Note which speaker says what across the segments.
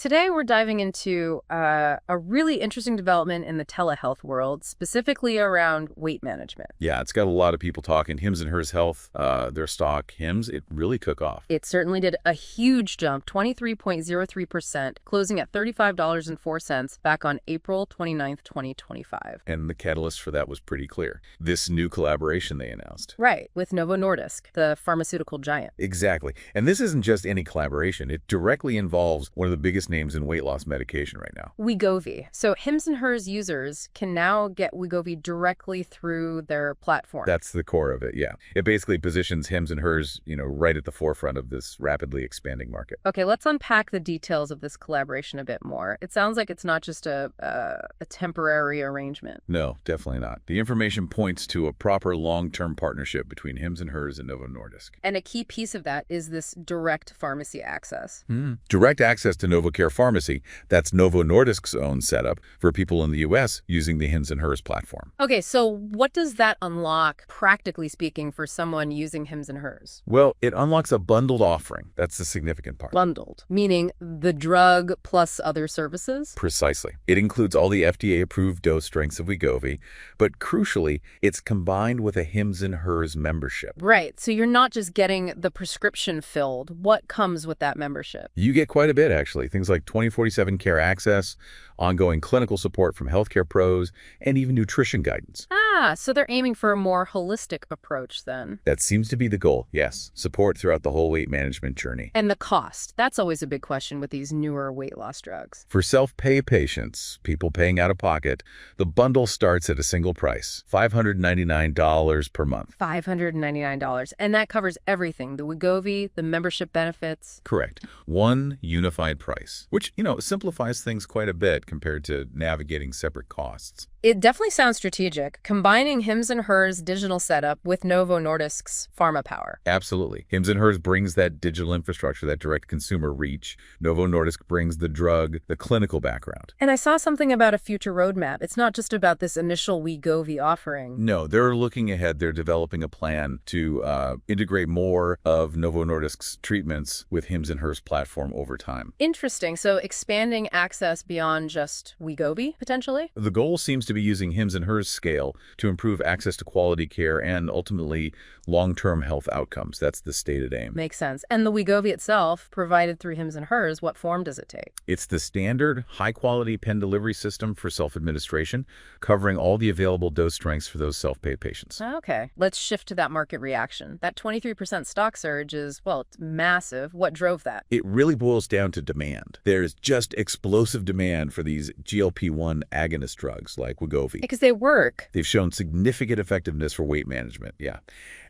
Speaker 1: Today, we're diving into a really interesting development in the telehealth world, specifically around weight management.
Speaker 2: Yeah, it's got a lot of people talking. Hims and Hers Health, their stock, Hims, it really took off.
Speaker 1: It certainly did a huge jump, 23.03%, closing at $35.04 back on April 29th, 2025.
Speaker 2: And the catalyst for that was pretty clear. This new collaboration they announced.
Speaker 1: Right, with Novo Nordisk, the pharmaceutical giant.
Speaker 2: Exactly. And this isn't just any collaboration. It directly involves one of the biggest names in weight loss medication right now.
Speaker 1: Wegovy. So Hims and Hers users can now get Wegovy directly through their platform.
Speaker 2: That's the core of it, yeah. It basically positions Hims and Hers, right at the forefront of this rapidly expanding market.
Speaker 1: Okay, let's unpack the details of this collaboration a bit more. It sounds like it's not just a temporary arrangement.
Speaker 2: No, definitely not. The information points to a proper long-term partnership between Hims and Hers and Novo Nordisk.
Speaker 1: And a key piece of that is this direct pharmacy access.
Speaker 2: Direct access to NovoCare Pharmacy, that's Novo Nordisk's own setup for people in the U.S. using the Hims and Hers platform.
Speaker 1: Okay, so what does that unlock, practically speaking, for someone using Hims and Hers?
Speaker 2: Well, it unlocks a bundled offering. That's the significant part.
Speaker 1: Bundled, meaning the drug plus other services?
Speaker 2: Precisely. It includes all the FDA-approved dose strengths of Wegovy, but crucially, it's combined with a Hims and Hers membership.
Speaker 1: Right, so you're not just getting the prescription filled. What comes with that membership?
Speaker 2: You get quite a bit, actually. Things like 24/7 care access, ongoing clinical support from healthcare pros, and even nutrition guidance.
Speaker 1: So they're aiming for a more holistic approach then.
Speaker 2: That seems to be the goal, yes. Support throughout the whole weight management journey.
Speaker 1: And the cost. That's always a big question with these newer weight loss drugs.
Speaker 2: For self-pay patients, people paying out of pocket, the bundle starts at a single price, $599 per month.
Speaker 1: $599. And that covers everything, the Wegovy, the membership benefits.
Speaker 2: Correct. One unified price, which, simplifies things quite a bit compared to navigating separate costs.
Speaker 1: It definitely sounds strategic, combining Hims and Hers' digital setup with Novo Nordisk's pharma power.
Speaker 2: Absolutely. Hims and Hers brings that digital infrastructure, that direct consumer reach. Novo Nordisk brings the drug, the clinical background.
Speaker 1: And I saw something about a future roadmap. It's not just about this initial Wegovy offering.
Speaker 2: No, they're looking ahead. They're developing a plan to integrate more of Novo Nordisk's treatments with Hims and Hers platform over time.
Speaker 1: Interesting. So expanding access beyond just Wegovy, potentially?
Speaker 2: The goal seems to be using Hims and Hers scale to improve access to quality care and ultimately long-term health outcomes. That's the stated aim.
Speaker 1: Makes sense. And the Wegovy itself, provided through Hims and Hers, what form does it take?
Speaker 2: It's the standard high-quality pen delivery system for self-administration, covering all the available dose strengths for those self-pay patients.
Speaker 1: Okay, let's shift to that market reaction. That 23% stock surge is, well, it's massive. What drove that?
Speaker 2: It really boils down to demand. There's just explosive demand for these GLP-1 agonist drugs like Wegovy.
Speaker 1: Because they work.
Speaker 2: They've shown significant effectiveness for weight management, yeah.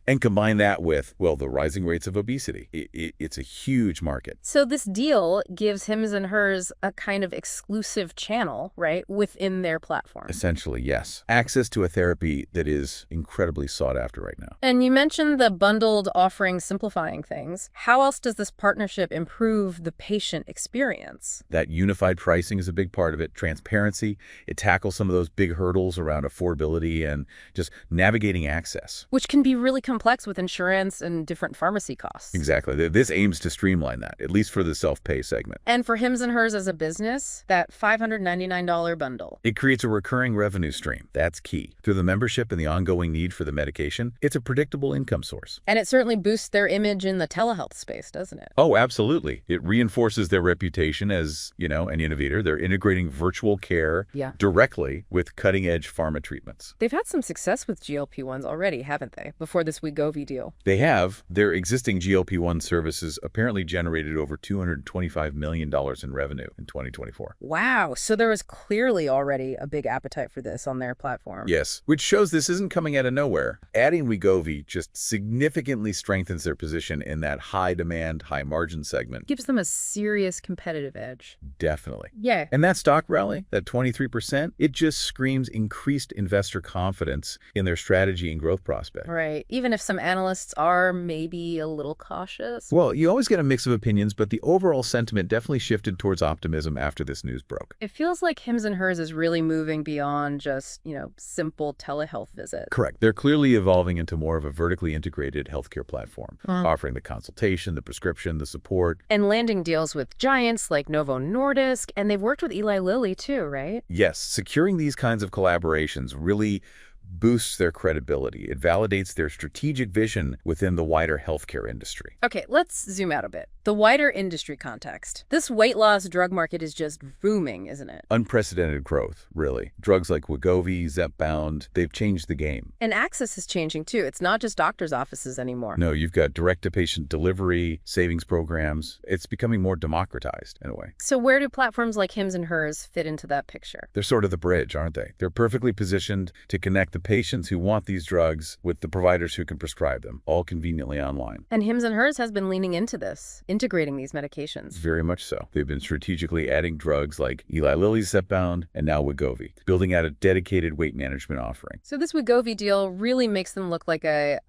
Speaker 2: And combine that with, well, the rising rates of obesity. It's a huge market.
Speaker 1: So this deal gives Hims and Hers a kind of exclusive channel, right, within their platform.
Speaker 2: Essentially, yes. Access to a therapy that is incredibly sought after right now.
Speaker 1: And you mentioned the bundled offering simplifying things. How else does this partnership improve the patient experience?
Speaker 2: That unified pricing is a big part of it. Transparency. It tackles some of those big hurdles around affordability and just navigating access.
Speaker 1: Which can be really complex with insurance and different pharmacy costs.
Speaker 2: Exactly. This aims to streamline that, at least for the self-pay segment.
Speaker 1: And for Hims and Hers as a business, that $599 bundle.
Speaker 2: It creates a recurring revenue stream. That's key. Through the membership and the ongoing need for the medication, it's a predictable income source.
Speaker 1: And it certainly boosts their image in the telehealth space, doesn't it?
Speaker 2: Oh, absolutely. It reinforces their reputation as, an innovator. They're integrating virtual care directly with cutting-edge pharma treatments.
Speaker 1: They've had some success with GLP-1s already, haven't they, before this Wegovy deal?
Speaker 2: They have. Their existing GLP-1 services apparently generated over $225 million in revenue in 2024.
Speaker 1: Wow. So there was clearly already a big appetite for this on their platform.
Speaker 2: Yes, which shows this isn't coming out of nowhere. Adding Wegovy just significantly strengthens their position in that high-demand, high-margin segment.
Speaker 1: Gives them a serious competitive edge.
Speaker 2: Definitely.
Speaker 1: Yeah.
Speaker 2: And that stock rally, that 23%, it just screams increased investor confidence in their strategy and growth prospect.
Speaker 1: Right. Even even if some analysts are maybe a little cautious.
Speaker 2: Well, you always get a mix of opinions, but the overall sentiment definitely shifted towards optimism after this news broke.
Speaker 1: It feels like Hims and Hers is really moving beyond just, simple telehealth visits.
Speaker 2: Correct. They're clearly evolving into more of a vertically integrated healthcare platform, offering the consultation, the prescription, the support.
Speaker 1: And landing deals with giants like Novo Nordisk, and they've worked with Eli Lilly too, right?
Speaker 2: Yes, securing these kinds of collaborations really boosts their credibility. It validates their strategic vision within the wider healthcare industry.
Speaker 1: Okay, let's zoom out a bit. The wider industry context. This weight loss drug market is just booming, isn't it?
Speaker 2: Unprecedented growth, really. Drugs like Wegovy, Zepbound, they've changed the game.
Speaker 1: And access is changing too. It's not just doctors' offices anymore.
Speaker 2: No, you've got direct-to-patient delivery, savings programs. It's becoming more democratized in a way.
Speaker 1: So where do platforms like Hims and Hers fit into that picture?
Speaker 2: They're sort of the bridge, aren't they? They're perfectly positioned to connect the patients who want these drugs with the providers who can prescribe them, all conveniently online.
Speaker 1: And Hims and Hers has been leaning into this, integrating these medications.
Speaker 2: Very much so. They've been strategically adding drugs like Eli Lilly's Zepbound and now Wegovy, building out a dedicated weight management offering.
Speaker 1: So this Wegovy deal really makes them look like a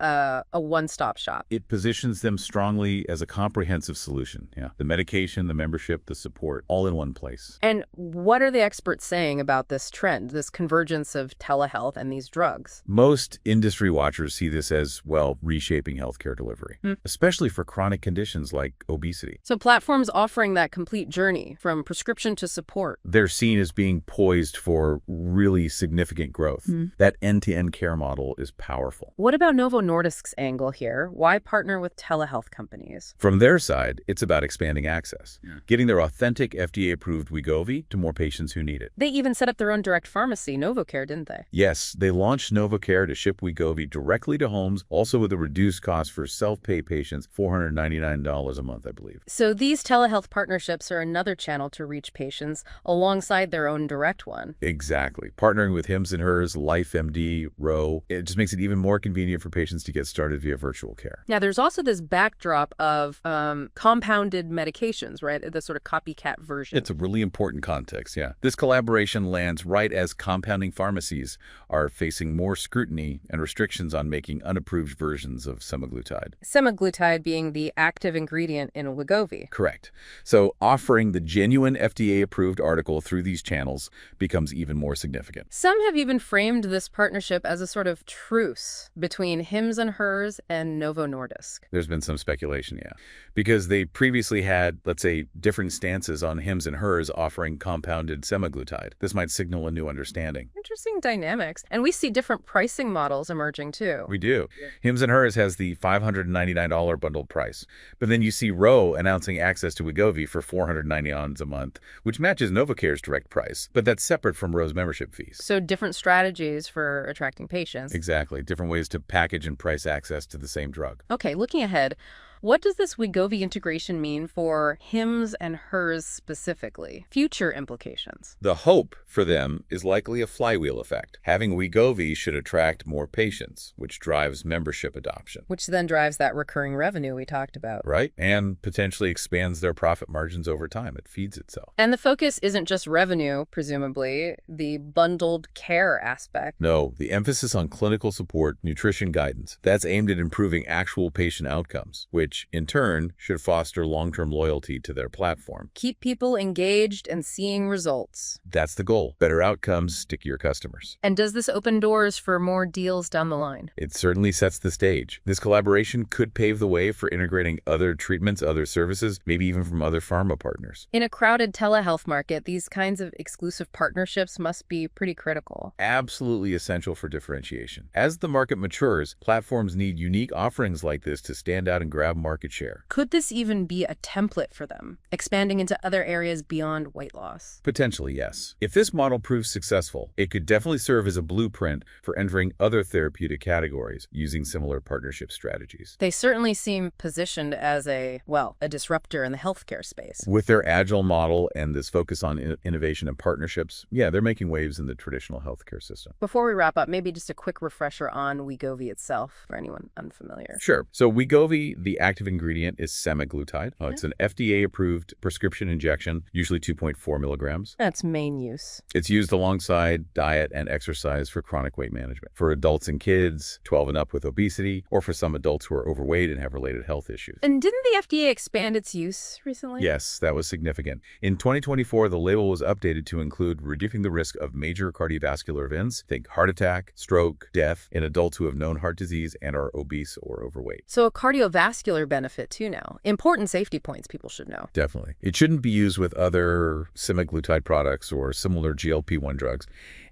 Speaker 1: one-stop shop.
Speaker 2: It positions them strongly as a comprehensive solution. Yeah, the medication, the membership, the support, all in one place.
Speaker 1: And what are the experts saying about this trend, this convergence of telehealth and these drugs?
Speaker 2: Most industry watchers see this as, well, reshaping healthcare delivery, especially for chronic conditions like obesity.
Speaker 1: So platforms offering that complete journey from prescription to support.
Speaker 2: They're seen as being poised for really significant growth. That end-to-end care model is powerful.
Speaker 1: What about Novo Nordisk's angle here? Why partner with telehealth companies?
Speaker 2: From their side, it's about expanding access, getting their authentic FDA-approved Wegovy to more patients who need it.
Speaker 1: They even set up their own direct pharmacy, NovoCare, didn't they?
Speaker 2: Yes, they launched NovoCare to ship Wegovy directly to homes, also with a reduced cost for self-pay patients, $499 a month, I believe.
Speaker 1: So these telehealth partnerships are another channel to reach patients alongside their own direct one.
Speaker 2: Exactly. Partnering with Hims and Hers, LifeMD, Ro, it just makes it even more convenient for patients to get started via virtual care.
Speaker 1: Now, there's also this backdrop of compounded medications, right? The sort of copycat version.
Speaker 2: It's a really important context, yeah. This collaboration lands right as compounding pharmacies are facing more scrutiny and restrictions on making unapproved versions of semaglutide.
Speaker 1: Semaglutide being the active ingredient in Wegovy.
Speaker 2: Correct. So offering the genuine FDA-approved article through these channels becomes even more significant.
Speaker 1: Some have even framed this partnership as a sort of truce between Hims and Hers and Novo Nordisk.
Speaker 2: There's been some speculation, yeah. Because they previously had, let's say, different stances on Hims and Hers offering compounded semaglutide. This might signal a new understanding.
Speaker 1: Interesting dynamics. And we see different pricing models emerging too.
Speaker 2: We do. Yeah. Hims and Hers has the $599 bundled price. But then you see Ro announcing access to Wegovy for $490 a month, which matches NovoCare's direct price. But that's separate from Ro's membership fees.
Speaker 1: So different strategies for attracting patients.
Speaker 2: Exactly. Different ways to package and price access to the same drug.
Speaker 1: Okay, looking ahead, what does this Wegovy integration mean for Hims and Hers specifically? Future implications.
Speaker 2: The hope for them is likely a flywheel effect. Having Wegovy should attract more patients, which drives membership adoption.
Speaker 1: Which then drives that recurring revenue we talked about.
Speaker 2: Right, and potentially expands their profit margins over time. It feeds itself.
Speaker 1: And the focus isn't just revenue, presumably, the bundled care aspect.
Speaker 2: No, the emphasis on clinical support, nutrition guidance, that's aimed at improving actual patient outcomes, which in turn should foster long-term loyalty to their platform.
Speaker 1: Keep people engaged and seeing results.
Speaker 2: That's the goal. Better outcomes, stickier customers.
Speaker 1: And does this open doors for more deals down the line?
Speaker 2: It certainly sets the stage. This collaboration could pave the way for integrating other treatments, other services, maybe even from other pharma partners.
Speaker 1: In a crowded telehealth market, these kinds of exclusive partnerships must be pretty critical.
Speaker 2: Absolutely essential for differentiation. As the market matures, platforms need unique offerings like this to stand out and grab market share.
Speaker 1: Could this even be a template for them, expanding into other areas beyond weight loss?
Speaker 2: Potentially, yes. If this model proves successful, it could definitely serve as a blueprint for entering other therapeutic categories using similar partnership strategies.
Speaker 1: They certainly seem positioned as a disruptor in the healthcare space.
Speaker 2: With their agile model and this focus on innovation and partnerships, yeah, they're making waves in the traditional healthcare system.
Speaker 1: Before we wrap up, maybe just a quick refresher on Wegovy itself for anyone unfamiliar.
Speaker 2: Sure. So Wegovy, the active ingredient is semaglutide. It's an FDA-approved prescription injection, usually 2.4 milligrams.
Speaker 1: That's main use.
Speaker 2: It's used alongside diet and exercise for chronic weight management, for adults and kids, 12 and up with obesity, or for some adults who are overweight and have related health issues.
Speaker 1: And didn't the FDA expand its use recently?
Speaker 2: Yes, that was significant. In 2024, the label was updated to include reducing the risk of major cardiovascular events, think heart attack, stroke, death, in adults who have known heart disease and are obese or overweight.
Speaker 1: So a cardiovascular benefit too now. Important safety points people should know.
Speaker 2: Definitely. It shouldn't be used with other semaglutide products or similar GLP-1 drugs.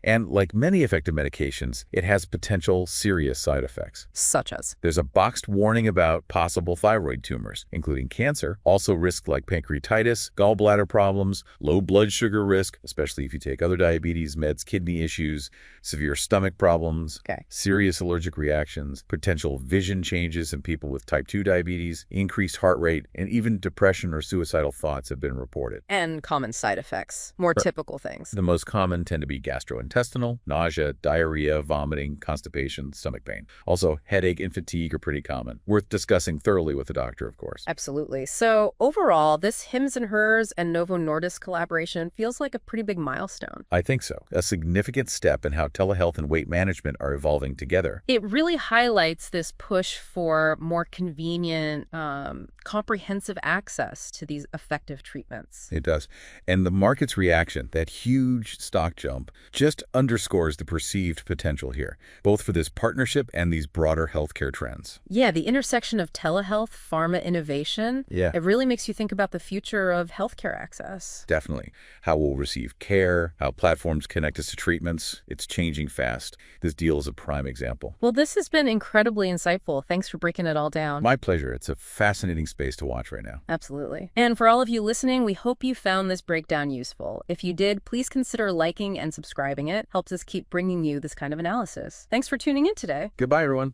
Speaker 2: And like many effective medications, it has potential serious side effects.
Speaker 1: Such as?
Speaker 2: There's a boxed warning about possible thyroid tumors, including cancer, also risks like pancreatitis, gallbladder problems, low blood sugar risk, especially if you take other diabetes meds, kidney issues, severe stomach problems, serious allergic reactions, potential vision changes in people with type 2 diabetes, increased heart rate, and even depression or suicidal thoughts have been reported.
Speaker 1: And common side effects, more typical things.
Speaker 2: The most common tend to be gastrointestinal, nausea, diarrhea, vomiting, constipation, stomach pain. Also, headache and fatigue are pretty common. Worth discussing thoroughly with a doctor, of course.
Speaker 1: Absolutely. So overall, this Hims and Hers and Novo Nordisk collaboration feels like a pretty big milestone.
Speaker 2: I think so. A significant step in how telehealth and weight management are evolving together.
Speaker 1: It really highlights this push for more convenient, comprehensive access to these effective treatments.
Speaker 2: It does. And the market's reaction, that huge stock jump, just underscores the perceived potential here, both for this partnership and these broader healthcare trends.
Speaker 1: Yeah, the intersection of telehealth, pharma innovation, it really makes you think about the future of healthcare access.
Speaker 2: Definitely. How we'll receive care, how platforms connect us to treatments. It's changing fast. This deal is a prime example.
Speaker 1: Well, this has been incredibly insightful. Thanks for breaking it all down.
Speaker 2: My pleasure. It's a fascinating space to watch right now.
Speaker 1: Absolutely. And for all of you listening, we hope you found this breakdown useful. If you did, please consider liking and subscribing. It helps us keep bringing you this kind of analysis. Thanks for tuning in today.
Speaker 2: Goodbye, everyone.